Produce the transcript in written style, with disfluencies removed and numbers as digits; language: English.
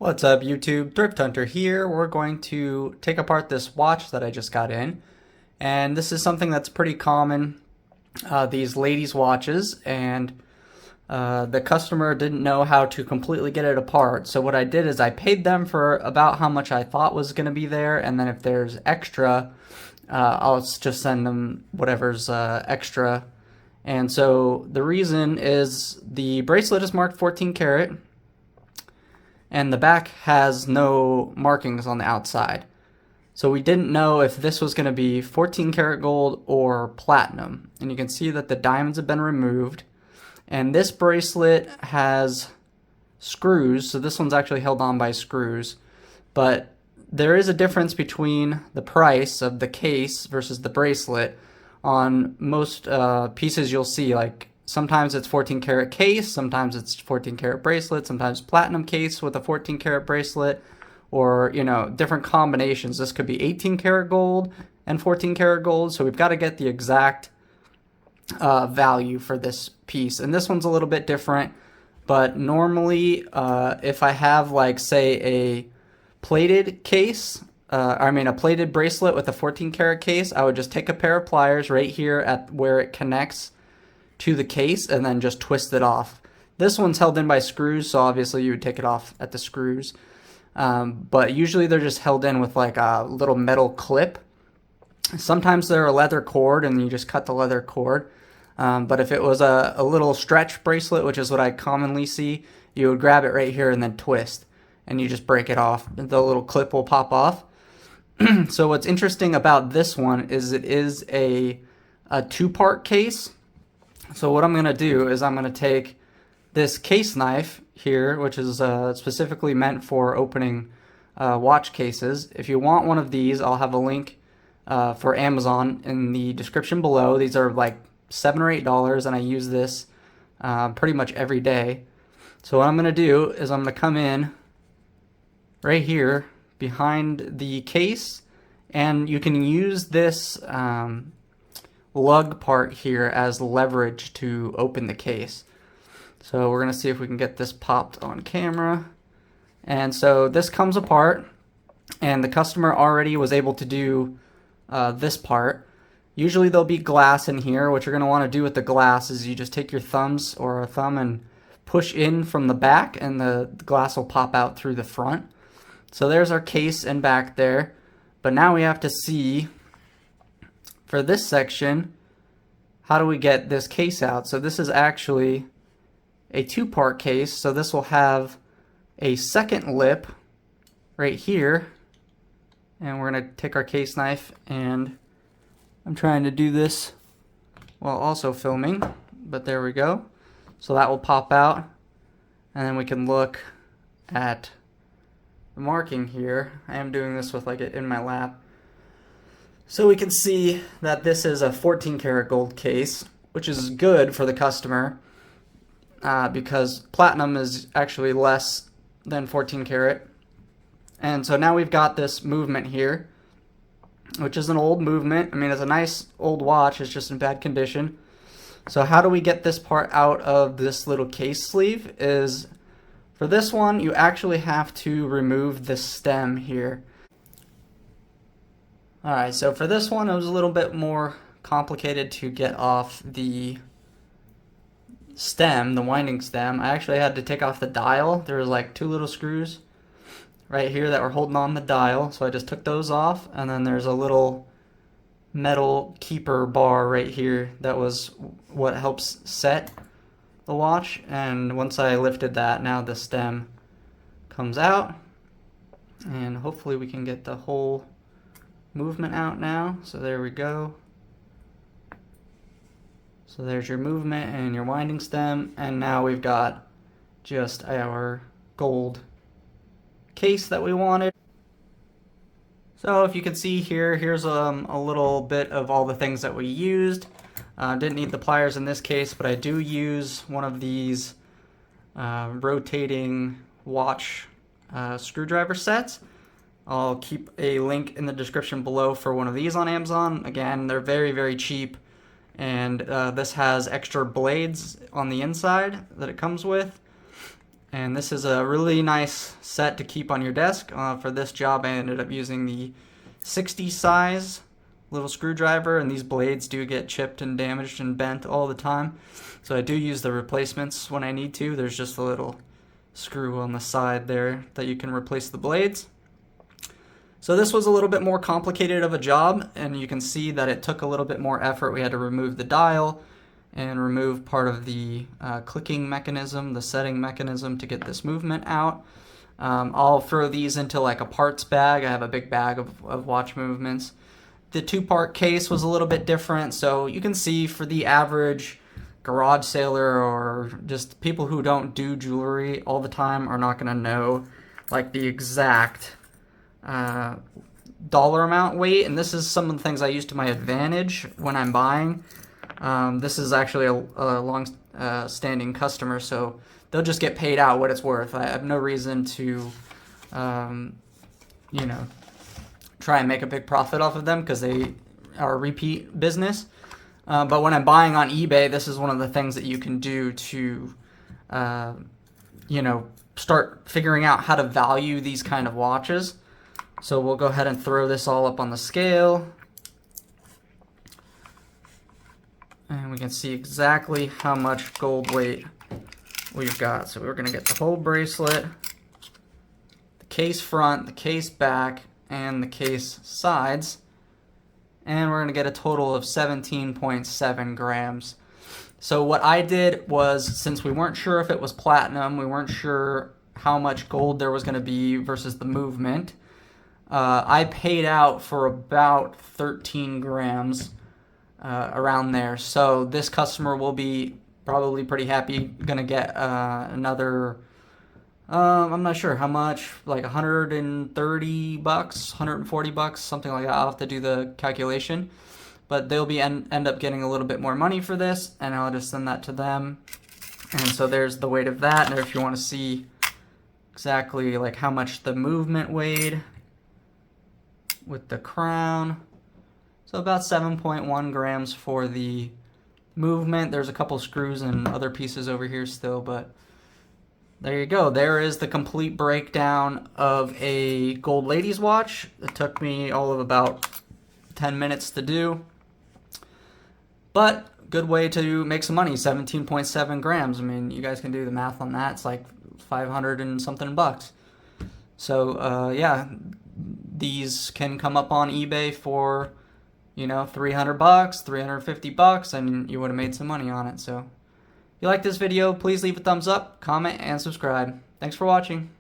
What's up, YouTube? Thrift Hunter here. We're going to take apart this watch that I just got in. And this is something that's pretty common, these ladies' watches. And the customer didn't know how to completely get it apart. So what I did is I paid them for about how much I thought was going to be there. And then if there's extra, I'll just send them whatever's extra. And so the reason is the bracelet is marked 14 karat. And the back has no markings on the outside. So we didn't know if this was going to be 14 karat gold or platinum. And you can see that the diamonds have been removed. And this bracelet has screws, so this one's actually held on by screws. But there is a difference between the price of the case versus the bracelet. On most pieces you'll see, like, sometimes it's 14 karat case, sometimes it's 14 karat bracelet, sometimes platinum case with a 14 karat bracelet, or, you know, different combinations. This could be 18 karat gold and 14 karat gold, so we've got to get the exact value for this piece. And this one's a little bit different, but normally if I have, like, say, a plated case, a plated bracelet with a 14 karat case, I would just take a pair of pliers right here at where it connects to the case and then just twist it off. This one's held in by screws, so obviously you would take it off at the screws. But usually they're just held in with like a little metal clip. Sometimes they're a leather cord and you just cut the leather cord. But if it was a little stretch bracelet, which is what I commonly see, you would grab it right here and then twist. And you just break it off. The little clip will pop off. So what's interesting about this one is it is a two-part case. So what I'm going to do is I'm going to take this case knife here, which is specifically meant for opening watch cases. If you want one of these, I'll have a link for Amazon in the description below. These are like $7 or $8, and I use this pretty much every day. So what I'm going to do is I'm going to come in right here behind the case, and you can use this lug part here as leverage to open the case. So we're going to see if we can get this popped on camera. And so this comes apart, and the customer already was able to do this part. Usually there'll be glass in here. What you're going to want to do with the glass is you just take your thumbs or a thumb and push in from the back, and the glass will pop out through the front. So there's our case and back there. But now we have to see, for this section, how do we get this case out? So this is actually a two-part case. So this will have a second lip right here. And we're going to take our case knife, and I'm trying to do this while also filming, but there we go. So that will pop out, and then we can look at the marking here. I am doing this with like it in my lap. So we can see that this is a 14 karat gold case, which is good for the customer because platinum is actually less than 14 karat. And so now we've got this movement here, which is an old movement. I mean, it's a nice old watch, it's just in bad condition. So how do we get this part out of this little case sleeve is, for this one, you actually have to remove the stem here. Alright, so for this one, it was a little bit more complicated to get off the stem, the winding stem. I actually had to take off the dial. There was like two little screws right here that were holding on the dial, so I just took those off, and then there's a little metal keeper bar right here that was what helps set the watch. And once I lifted that, now the stem comes out, and hopefully we can get the whole movement out now. So there we go. So there's your movement and your winding stem, and now we've got just our gold case that we wanted. So if you can see here, here's a little bit of all the things that we used. Didn't need the pliers in this case, but I do use one of these rotating watch screwdriver sets. I'll keep a link in the description below for one of these on Amazon. Again, they're very, very cheap. And this has extra blades on the inside that it comes with. And this is a really nice set to keep on your desk. For this job, I ended up using the 60 size little screwdriver, and these blades do get chipped and damaged and bent all the time. So I do use the replacements when I need to. There's just a little screw on the side there that you can replace the blades. So this was a little bit more complicated of a job, and you can see that it took a little bit more effort. We had to remove the dial and remove part of the clicking mechanism, the setting mechanism to get this movement out. I'll throw these into like a parts bag. I have a big bag of watch movements. The 2-part case was a little bit different, so you can see for the average garage sailor or just people who don't do jewelry all the time are not going to know like the exact dollar amount weight, and this is some of the things I use to my advantage when I'm buying. This is actually a long-standing customer, so they'll just get paid out what it's worth. I have no reason to, try and make a big profit off of them because they are a repeat business. But when I'm buying on eBay, this is one of the things that you can do to, start figuring out how to value these kind of watches. So we'll go ahead and throw this all up on the scale. And we can see exactly how much gold weight we've got. So we're going to get the whole bracelet, the case front, the case back, and the case sides. And we're going to get a total of 17.7 grams. So what I did was, since we weren't sure if it was platinum, we weren't sure how much gold there was going to be versus the movement, I paid out for about 13 grams. Around there. So this customer will be probably pretty happy, gonna get another, I'm not sure how much, like $130, $140, something like that. I'll have to do the calculation, but they'll be end up getting a little bit more money for this, and I'll just send that to them. And so there's the weight of that. And if you want to see exactly like how much the movement weighed with the crown, so about 7.1 grams for the movement. There's a couple screws and other pieces over here still, but there you go. There is the complete breakdown of a gold ladies watch. It took me all of about 10 minutes to do, but good way to make some money. 17.7 grams. I mean, you guys can do the math on that. It's like 500 and something bucks. So yeah, these can come up on eBay for $300, $350, and you would have made some money on it. So if you like this video, please leave a thumbs up, comment, and subscribe. Thanks for watching.